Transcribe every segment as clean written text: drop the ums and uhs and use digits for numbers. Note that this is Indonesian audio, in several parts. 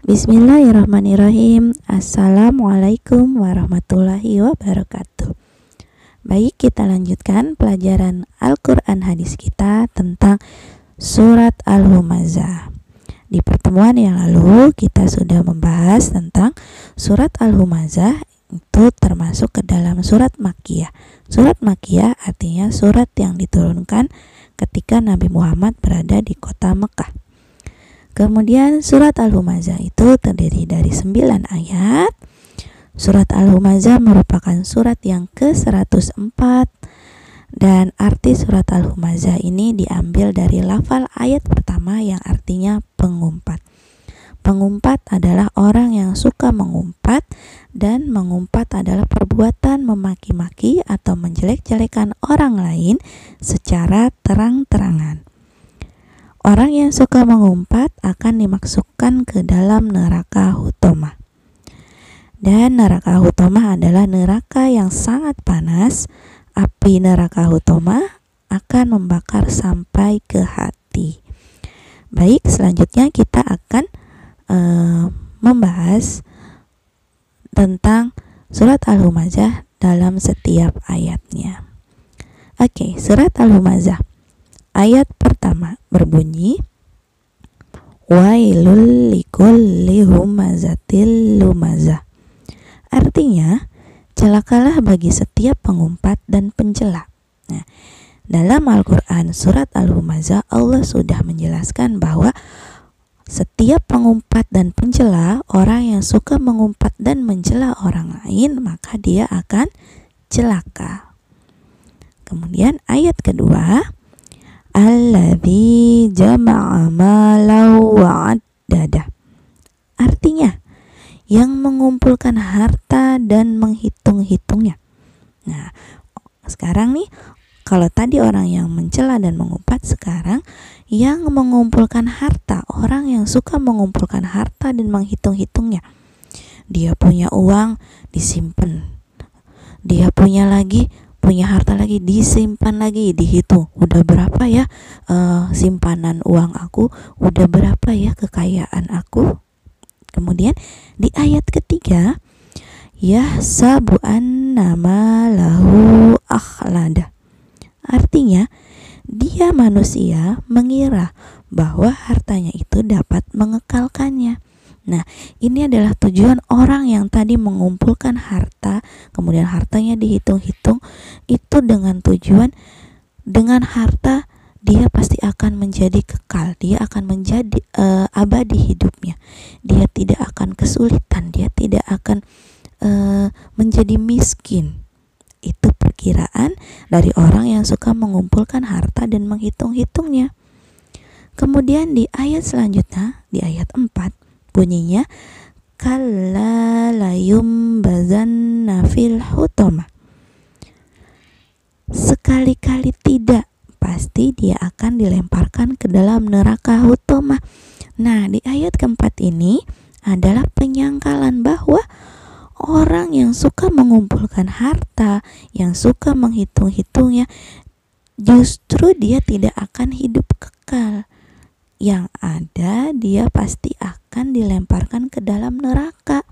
Bismillahirrahmanirrahim. Assalamualaikum warahmatullahi wabarakatuh. Baik, kita lanjutkan pelajaran Al-Quran hadis kita tentang surat Al-Humazah. Di pertemuan yang lalu kita sudah membahas tentang surat Al-Humazah, itu termasuk ke dalam surat Makkiyah. Surat Makkiyah artinya surat yang diturunkan ketika Nabi Muhammad berada di kota Mekah. Kemudian surat Al-Humazah itu terdiri dari 9 ayat. Surat Al-Humazah merupakan surat yang ke-104 dan arti surat Al-Humazah ini diambil dari lafal ayat pertama yang artinya pengumpat. Pengumpat adalah orang yang suka mengumpat, dan mengumpat adalah perbuatan memaki-maki atau menjelek-jelekan orang lain secara terang-terangan. Orang yang suka mengumpat akan dimasukkan ke dalam neraka Huthomah. Dan neraka Huthomah adalah neraka yang sangat panas. Api neraka Huthomah akan membakar sampai ke hati. Baik, selanjutnya kita akan membahas tentang surat Al-Humazah dalam setiap ayatnya. Oke, surat Al-Humazah. Ayat pertama berbunyi, Wailul likulli humazatil lumazah. Artinya, celakalah bagi setiap pengumpat dan pencela. Nah, dalam Al-Quran surat Al-Humazah Allah sudah menjelaskan bahwa setiap pengumpat dan pencela, orang yang suka mengumpat dan mencela orang lain, maka dia akan celaka. Kemudian ayat kedua, Alladzi jama'a malan wa'addada. Artinya, yang mengumpulkan harta dan menghitung-hitungnya. Nah, sekarang nih, kalau tadi orang yang mencela dan mengumpat, sekarang yang mengumpulkan harta, orang yang suka mengumpulkan harta dan menghitung-hitungnya. Dia punya uang, disimpan. Dia punya harta lagi, disimpan lagi, dihitung. Udah berapa ya simpanan uang aku? Udah berapa ya kekayaan aku? Kemudian di ayat ketiga, yahsabu annama lahu akhlada. Artinya, dia manusia mengira bahwa hartanya itu dapat mengekalkannya. Nah, ini adalah tujuan orang yang tadi mengumpulkan harta, kemudian hartanya dihitung-hitung, itu dengan tujuan, dengan harta dia pasti akan menjadi kekal, dia akan menjadi abadi hidupnya, dia tidak akan kesulitan, dia tidak akan menjadi miskin. Itu perkiraan dari orang yang suka mengumpulkan harta dan menghitung-hitungnya. Kemudian di ayat selanjutnya, di ayat 4, bunyinya kalla layumbazanna fil huthomah. Sekali-kali tidak, pasti dia akan dilemparkan ke dalam neraka Huthomah. Nah, di ayat keempat ini adalah penyangkalan bahwa orang yang suka mengumpulkan harta, yang suka menghitung-hitungnya, justru dia tidak akan hidup kekal. Yang ada dia pasti akan dilemparkan ke dalam neraka,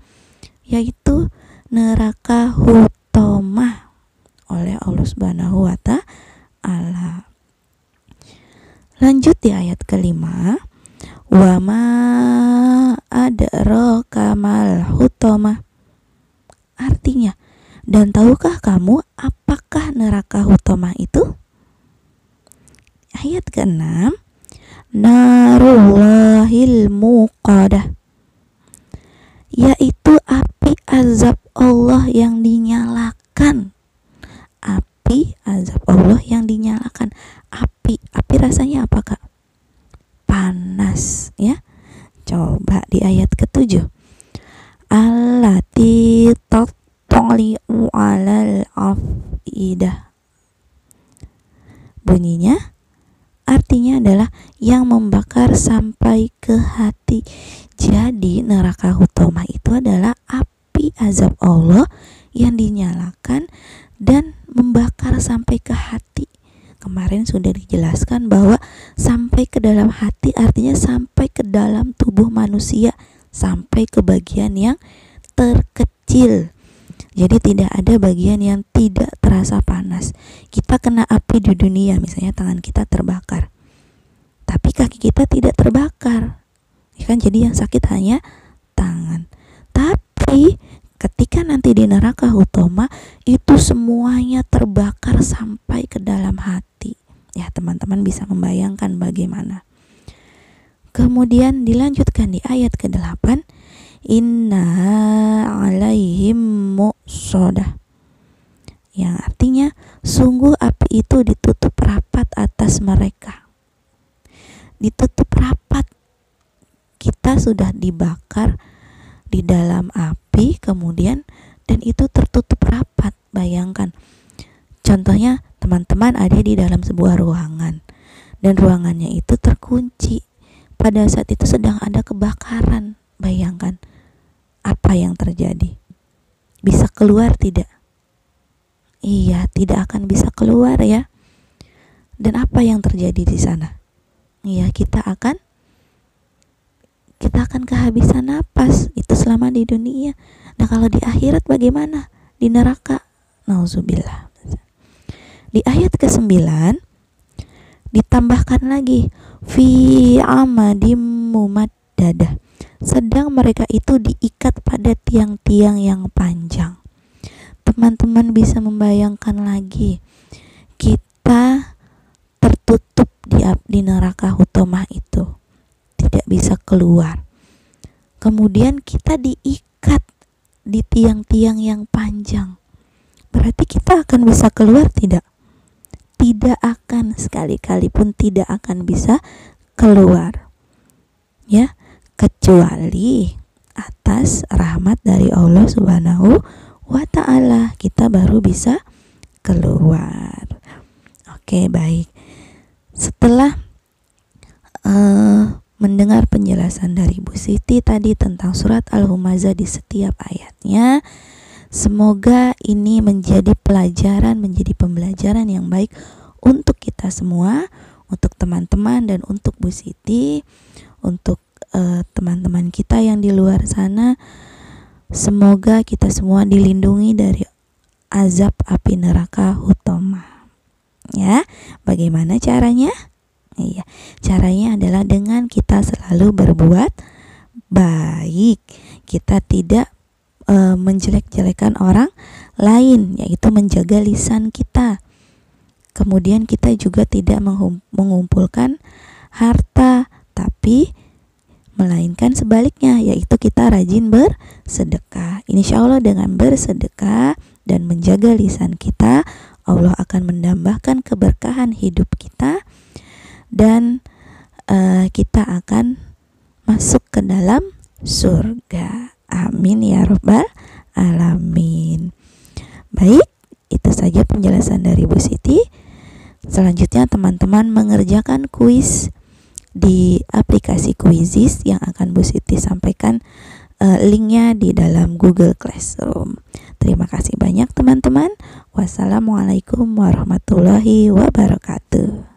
yaitu neraka Huthomah oleh Allah Subhanahu wa ta'ala. Lanjut di ayat kelima, wa ma adraka mal Huthomah. Artinya, dan tahukah kamu apakah neraka Huthomah itu? Ayat ke-6, narullahil muqadah, yaitu api azab Allah yang dinyalakan. Api azab Allah yang dinyalakan. Api rasanya apa, Kak? Panas, ya. Coba di ayat ke-7, allati tattali'u 'alal afidah. Bunyinya artinya adalah yang membakar sampai ke hati. Jadi neraka Huthomah itu adalah api azab Allah yang dinyalakan dan membakar sampai ke hati. Kemarin sudah dijelaskan bahwa sampai ke dalam hati artinya sampai ke dalam tubuh manusia, sampai ke bagian yang terkecil. Jadi tidak ada bagian yang tidak terasa panas. Kita kena api di dunia, misalnya tangan kita terbakar, tapi kaki kita tidak terbakar, ya kan? Jadi yang sakit hanya tangan. Tapi ketika nanti di neraka hutama, itu semuanya terbakar sampai ke dalam hati. Ya, teman-teman bisa membayangkan bagaimana. Kemudian dilanjutkan di ayat ke-8, inna alaihim mu'sodah, yang artinya sungguh api itu ditutup rapat atas mereka. Ditutup rapat. Kita sudah dibakar di dalam api, kemudian dan itu tertutup rapat. Bayangkan, contohnya teman-teman ada di dalam sebuah ruangan dan ruangannya itu terkunci. Pada saat itu sedang ada kebakaran. Bayangkan apa yang terjadi. Bisa keluar tidak? Iya, tidak akan bisa keluar ya. Dan apa yang terjadi di sana? Iya, kita akan kehabisan napas. Itu selama di dunia. Nah, kalau di akhirat bagaimana? Di neraka. Nauzubillah. Di ayat ke-9 ditambahkan lagi, fi amadim mumaddadah, sedang mereka itu diikat pada tiang-tiang yang panjang. Teman-teman bisa membayangkan lagi, kita tertutup di neraka hutamah itu, tidak bisa keluar. Kemudian kita diikat di tiang-tiang yang panjang. Berarti kita akan bisa keluar tidak? Tidak akan, sekali-kali pun tidak akan bisa keluar. Ya, kecuali atas rahmat dari Allah Subhanahu wa ta'ala kita baru bisa keluar. Oke, baik. Setelah mendengar penjelasan dari Bu Siti tadi tentang surat Al-Humazah di setiap ayatnya, semoga ini menjadi pelajaran, menjadi pembelajaran yang baik untuk kita semua, untuk teman-teman dan untuk Bu Siti, untuk teman-teman kita yang di luar sana. Semoga kita semua dilindungi dari azab api neraka hutama. Ya, bagaimana caranya? Iya, caranya adalah dengan kita selalu berbuat baik. Kita tidak menjelek-jelekan orang lain, yaitu menjaga lisan kita. Kemudian kita juga tidak mengumpulkan harta, tapi melainkan sebaliknya, yaitu kita rajin bersedekah. Insya Allah dengan bersedekah dan menjaga lisan kita, Allah akan menambahkan keberkahan hidup kita, dan kita akan masuk ke dalam surga. Amin ya rabbal alamin. Baik, itu saja penjelasan dari Bu Siti. Selanjutnya teman-teman mengerjakan kuis di aplikasi Quizizz yang akan Bu Siti sampaikan linknya di dalam Google Classroom. Terima kasih banyak teman-teman. Wassalamualaikum warahmatullahi wabarakatuh.